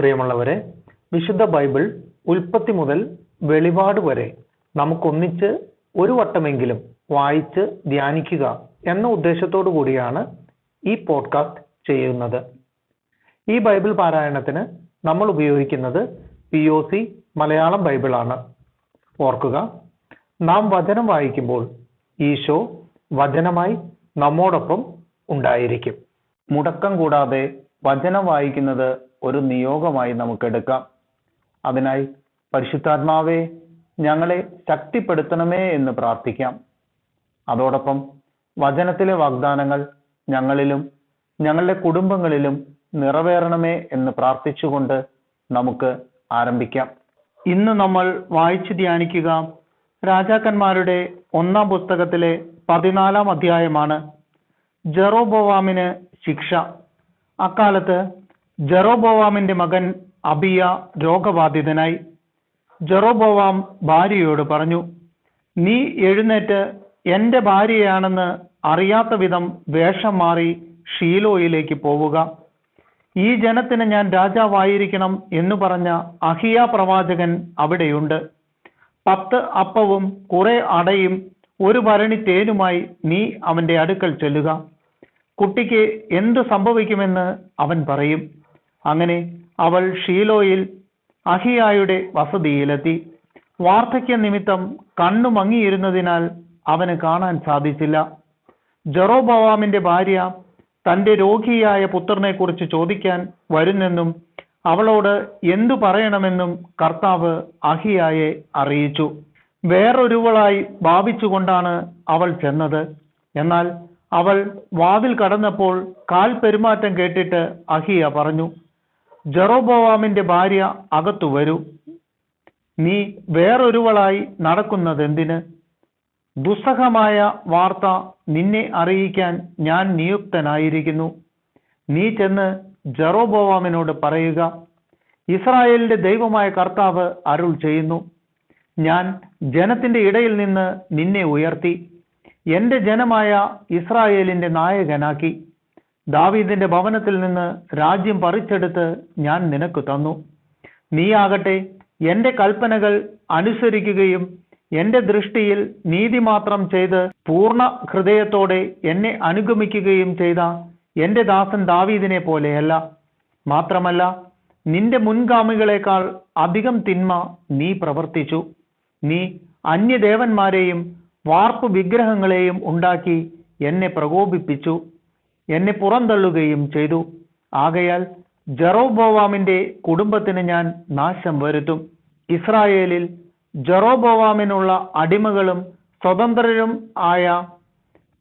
പ്രിയമുള്ളവരെ, വിശുദ്ധ ബൈബിൾ ഉൽപ്പത്തി മുതൽ വെളിപാട് വരെ നമുക്കൊന്നിച്ച് ഒരു വട്ടമെങ്കിലും വായിച്ച് ധ്യാനിക്കുക എന്ന ഉദ്ദേശത്തോടു കൂടിയാണ് ഈ പോഡ്കാസ്റ്റ് ചെയ്യുന്നത്. ഈ ബൈബിൾ പാരായണത്തിന് നമ്മൾ ഉപയോഗിക്കുന്നത് POC മലയാളം ബൈബിളാണ്. ഓർക്കുക, നാം വചനം വായിക്കുമ്പോൾ ഈശോ വചനമായി നമ്മോടൊപ്പം ഉണ്ടായിരിക്കും. മുടക്കം കൂടാതെ വചനം വായിക്കുന്നത് ഒരു നിയോഗമായി നമുക്കെടുക്കാം. അതിനായി പരിശുദ്ധാത്മാവേ, ഞങ്ങളെ ശക്തിപ്പെടുത്തണമേ എന്ന് പ്രാർത്ഥിക്കാം. അതോടൊപ്പം വചനത്തിലെ വാഗ്ദാനങ്ങൾ ഞങ്ങളിലും ഞങ്ങളുടെ കുടുംബങ്ങളിലും നിറവേറണമേ എന്ന് പ്രാർത്ഥിച്ചുകൊണ്ട് നമുക്ക് ആരംഭിക്കാം. ഇന്ന് നമ്മൾ വായിച്ചു ധ്യാനിക്കുക രാജാക്കന്മാരുടെ 1-ാം പുസ്തകത്തിലെ 14-ാം അധ്യായമാണ്. ജെറോബോവാമിന് ശിക്ഷ. അക്കാലത്ത് ജെറോബോവാമിന്റെ മകൻ അബിയ രോഗബാധിതനായി. ജെറോബോവാം ഭാര്യയോട് പറഞ്ഞു, നീ എഴുന്നേറ്റ് എന്റെ ഭാര്യയാണെന്ന് അറിയാത്ത വിധം വേഷം മാറി ഷീലോയിലേക്ക് പോവുക. ഈ ജനത്തിന് ഞാൻ രാജാവായിരിക്കണം എന്നു പറഞ്ഞ അഹിയ പ്രവാചകൻ അവിടെയുണ്ട്. 10 അപ്പവും കുറെ അടയും 1 ഭരണി തേനുമായി നീ അവന്റെ അടുക്കൽ ചെല്ലുക. കുട്ടിക്ക് എന്തു സംഭവിക്കുമെന്ന് അവൻ പറയും. അങ്ങനെ അവൾ ഷീലോയിൽ അഹിയായുടെ വസതിയിലെത്തി. വാർദ്ധക്യ നിമിത്തം കണ്ണു മങ്ങിയിരുന്നതിനാൽ അവന് കാണാൻ സാധിച്ചില്ല. ജെറോബോവാമിന്റെ ഭാര്യ തന്റെ രോഗിയായ പുത്രനെ കുറിച്ച് ചോദിക്കാൻ വരുന്നെന്നും അവളോട് എന്തു പറയണമെന്നും കർത്താവ് അഹിയായെ അറിയിച്ചു. വേറൊരുവളായി ഭാവിച്ചുകൊണ്ടാണ് അവൾ ചെന്നത്. എന്നാൽ അവൾ വാതിൽ കടന്നപ്പോൾ കാൽ പെരുമാറ്റം കേട്ടിട്ട് അഹിയ പറഞ്ഞു, ജെറോബോവാമിന്റെ ഭാര്യ അകത്തു വരൂ. നീ വേറൊരുവളായി നടക്കുന്നതെന്തിന്? ദുസ്സഹമായ വാർത്ത നിന്നെ അറിയിക്കാൻ ഞാൻ നിയുക്തനായിരിക്കുന്നു. നീ ചെന്ന് ജെറോബോവാമിനോട് പറയുക, ഇസ്രായേലിന്റെ ദൈവമായ കർത്താവ് അരുൾ ചെയ്യുന്നു, ഞാൻ ജനത്തിന്റെ ഇടയിൽ നിന്ന് നിന്നെ ഉയർത്തി എന്റെ ജനമായ ഇസ്രായേലിന്റെ നായകനാക്കി. ദാവീദിന്റെ ഭവനത്തിൽ നിന്ന് രാജ്യം പറിച്ചെടുത്ത് ഞാൻ നിനക്ക് തന്നു. നീയാകട്ടെ എന്റെ കൽപ്പനകൾ അനുസരിക്കുകയും എന്റെ ദൃഷ്ടിയിൽ നീതി മാത്രം ചെയ്ത് പൂർണ്ണ ഹൃദയത്തോടെ എന്നെ അനുഗമിക്കുകയും ചെയ്ത എന്റെ ദാസൻ ദാവീദിനെ പോലെയല്ല. മാത്രമല്ല, നിന്റെ മുൻഗാമികളെക്കാൾ അധികം തിന്മ നീ പ്രവർത്തിച്ചു. നീ അന്യദേവന്മാരെയും വാർപ്പ് വിഗ്രഹങ്ങളെയും ഉണ്ടാക്കി എന്നെ പ്രകോപിപ്പിച്ചു, എന്നെ പുറന്തള്ളുകയും ചെയ്തു. ആകയാൽ ജെറോബോവാമിന്റെ കുടുംബത്തിന് ഞാൻ നാശം വരുത്തും. ഇസ്രായേലിൽ ജെറോബോവാമിനുള്ള അടിമകളും സ്വതന്ത്രരും ആയ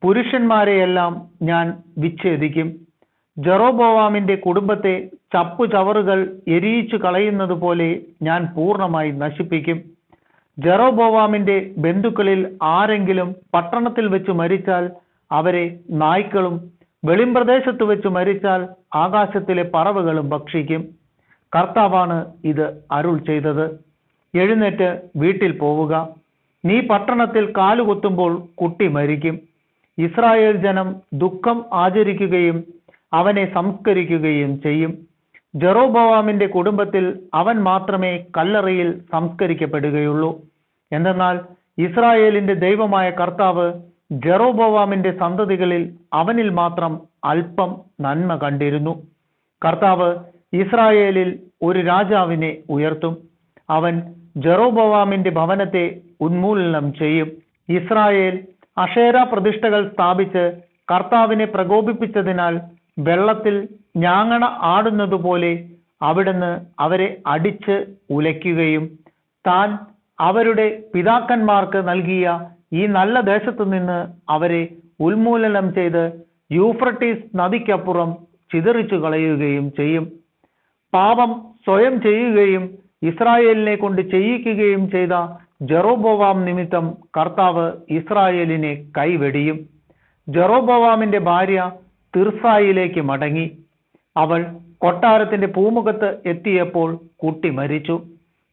പുരുഷന്മാരെയെല്ലാം ഞാൻ വിച്ഛേദിക്കും. ജെറോബോവാമിന്റെ കുടുംബത്തെ ചപ്പുചവറുകൾ എരിയിച്ചു കളയുന്നത് പോലെ ഞാൻ പൂർണ്ണമായി നശിപ്പിക്കും. ജെറോബോവാമിന്റെ ബന്ധുക്കളിൽ ആരെങ്കിലും പട്ടണത്തിൽ വെച്ച് മരിച്ചാൽ അവരെ നായ്ക്കളും വെളിമ്പ്രദേശത്ത് വെച്ച് മരിച്ചാൽ ആകാശത്തിലെ പറവകളും ഭക്ഷിക്കും. കർത്താവാണ് ഇത് അരുൾ ചെയ്തത്. എഴുന്നേറ്റ് വീട്ടിൽ പോവുക. നീ പട്ടണത്തിൽ കാലുകുത്തുമ്പോൾ കുട്ടി മരിക്കും. ഇസ്രായേൽ ജനം ദുഃഖം ആചരിക്കുകയും അവനെ സംസ്കരിക്കുകയും ചെയ്യും. ജെറോബോവാമിന്റെ കുടുംബത്തിൽ അവൻ മാത്രമേ കല്ലറയിൽ സംസ്കരിക്കപ്പെടുകയുള്ളൂ. എന്തെന്നാൽ ഇസ്രായേലിന്റെ ദൈവമായ കർത്താവ് ജെറോബോവാമിന്റെ സന്തതികളിൽ അവനിൽ മാത്രം അല്പം നന്മ കണ്ടിരുന്നു. കർത്താവ് ഇസ്രായേലിൽ ഒരു രാജാവിനെ ഉയർത്തും. അവൻ ജെറോബോവാമിന്റെ ഭവനത്തെ ഉന്മൂലനം ചെയ്യും. ഇസ്രായേൽ അശേര പ്രതിഷ്ഠകൾ സ്ഥാപിച്ച് കർത്താവിനെ പ്രകോപിപ്പിച്ചതിനാൽ വെള്ളത്തിൽ ഞാങ്ങണ ആടുന്നതുപോലെ അവിടുന്ന് അവരെ അടിച്ച് ഉലയ്ക്കുകയും താൻ അവരുടെ പിതാക്കന്മാർക്ക് നൽകിയ ഈ നല്ല ദേശത്തു നിന്ന് അവരെ ഉന്മൂലനം ചെയ്ത് യൂഫ്രട്ടീസ് നദിക്കപ്പുറം ചിതറിച്ചു കളയുകയും ചെയ്യും. പാപം സ്വയം ചെയ്യുകയും ഇസ്രായേലിനെ കൊണ്ട് ചെയ്യിക്കുകയും ചെയ്ത ജെറോബോവാം നിമിത്തം കർത്താവ് ഇസ്രായേലിനെ കൈവെടിയും. ജെറോബോവാമിന്റെ ഭാര്യ തിർസായിലേക്ക് മടങ്ങി. അവൾ കൊട്ടാരത്തിന്റെ പൂമുഖത്ത് എത്തിയപ്പോൾ കുട്ടി മരിച്ചു.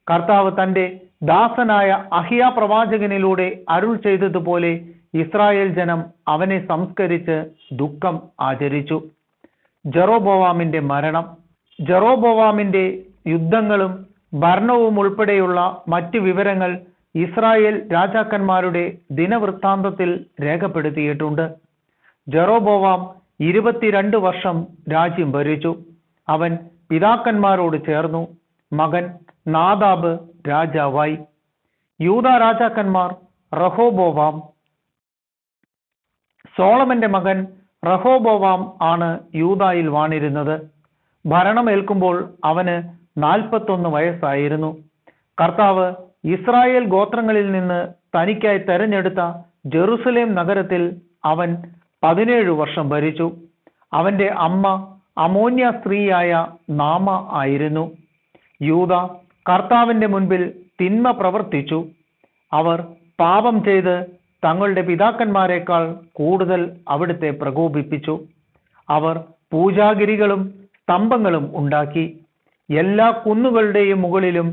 കർത്താവ് തന്റെ ദാസനായ അഹിയ പ്രവാചകനിലൂടെ അരുൾ ചെയ്തതുപോലെ ഇസ്രായേൽ ജനം അവനെ സംസ്കരിച്ച് ദുഃഖം ആചരിച്ചു. ജെറോബോവാമിന്റെ മരണം. ജെറോബോവാമിന്റെ യുദ്ധങ്ങളും ഭരണവും ഉൾപ്പെടെയുള്ള മറ്റ് വിവരങ്ങൾ ഇസ്രായേൽ രാജാക്കന്മാരുടെ ദിനവൃത്താന്തത്തിൽ രേഖപ്പെടുത്തിയിട്ടുണ്ട്. ജെറോബോവാം 22 വർഷം രാജ്യം ഭരിച്ചു. അവൻ പിതാക്കന്മാരോട് ചേർന്നു. മകൻ നാദാബ് രാജാവായി. യൂദാ രാജാക്കന്മാർ റഹോബോവാം. സോളമന്റെ മകൻ റഹോബോവാം ആണ് യൂദായിൽ വാണിരുന്നത്. ഭരണമേൽക്കുമ്പോൾ അവന് 41 വയസ്സായിരുന്നു. കർത്താവ് ഇസ്രായേൽ ഗോത്രങ്ങളിൽ നിന്ന് തനിക്കായി തെരഞ്ഞെടുത്ത ജെറുസലേം നഗരത്തിൽ അവൻ 17 വർഷം ഭരിച്ചു. അവന്റെ അമ്മ അമോന്യ സ്ത്രീയായ നാമ ആയിരുന്നു. യൂദ കർത്താവിന്റെ മുൻപിൽ തിന്മ പ്രവർത്തിച്ചു. അവർ പാപം ചെയ്ത് തങ്ങളുടെ പിതാക്കന്മാരെക്കാൾ കൂടുതൽ അവിടുത്തെ പ്രകോപിപ്പിച്ചു. അവർ പൂജാഗിരികളും സ്തംഭങ്ങളും ഉണ്ടാക്കി. എല്ലാ കുന്നുകളുടെയും മുകളിലും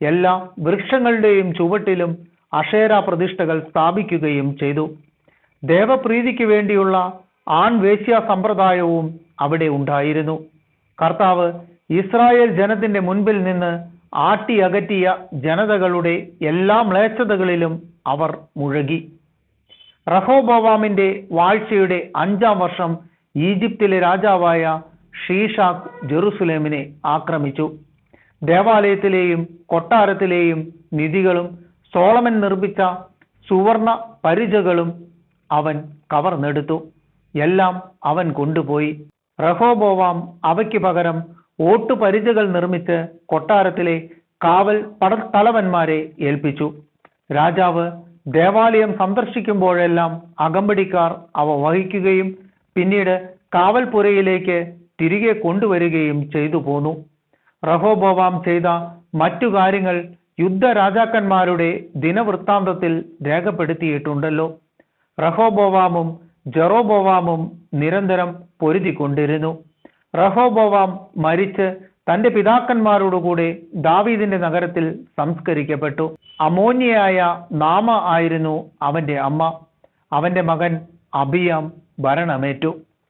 എല്ലാ വൃക്ഷങ്ങളുടെയും ചുവട്ടിലും അക്ഷേര പ്രതിഷ്ഠകൾ സ്ഥാപിക്കുകയും ചെയ്തു. ദേവപ്രീതിക്ക് വേണ്ടിയുള്ള ആൺവേശ്യ സമ്പ്രദായവും അവിടെ ഉണ്ടായിരുന്നു. കർത്താവ് ഇസ്രായേൽ ജനത്തിന്റെ മുൻപിൽ നിന്ന് ആട്ടി അകറ്റിയ ജനതകളുടെ എല്ലാ മ്ലേച്ഛതകളിലും അവർ മുഴുകി. റഹോബോവാമിന്റെ വാഴ്ചയുടെ 5-ാം വർഷം ഈജിപ്തിലെ രാജാവായ ഷീഷാക്ക് ജെറുസലേമിനെ ആക്രമിച്ചു. ദേവാലയത്തിലെയും കൊട്ടാരത്തിലെയും നിധികളും സോളമൻ നിർമ്മിച്ച സുവർണ പരിചകളും അവൻ കവർന്നെടുത്തു. എല്ലാം അവൻ കൊണ്ടുപോയി. റഹോബോവാം അവയ്ക്ക് പകരം ഓട്ടുപരിചകൾ നിർമ്മിച്ച് കൊട്ടാരത്തിലെ കാവൽ പടത്തലവന്മാരെ ഏൽപ്പിച്ചു. രാജാവ് ദേവാലയം സന്ദർശിക്കുമ്പോഴെല്ലാം അകമ്പടിക്കാർ അവ വഹിക്കുകയും പിന്നീട് കാവൽപുരയിലേക്ക് തിരികെ കൊണ്ടുവരികയും ചെയ്തു പോന്നു. റഹോബോവാം ചെയ്ത മറ്റു കാര്യങ്ങൾ യുദ്ധരാജാക്കന്മാരുടെ ദിനവൃത്താന്തത്തിൽ രേഖപ്പെടുത്തിയിട്ടുണ്ടല്ലോ. റഹോബോവാമും ജെറോബോവാമും നിരന്തരം പൊരുതിക്കൊണ്ടിരുന്നു. റഹോബോവാം മരിച്ച് തന്റെ പിതാക്കന്മാരോടുകൂടെ ദാവീദിന്റെ നഗരത്തിൽ സംസ്കരിക്കപ്പെട്ടു. അമോന്യയായ നാമ ആയിരുന്നു അവന്റെ അമ്മ. അവന്റെ മകൻ അബിയാം ഭരണമേറ്റു.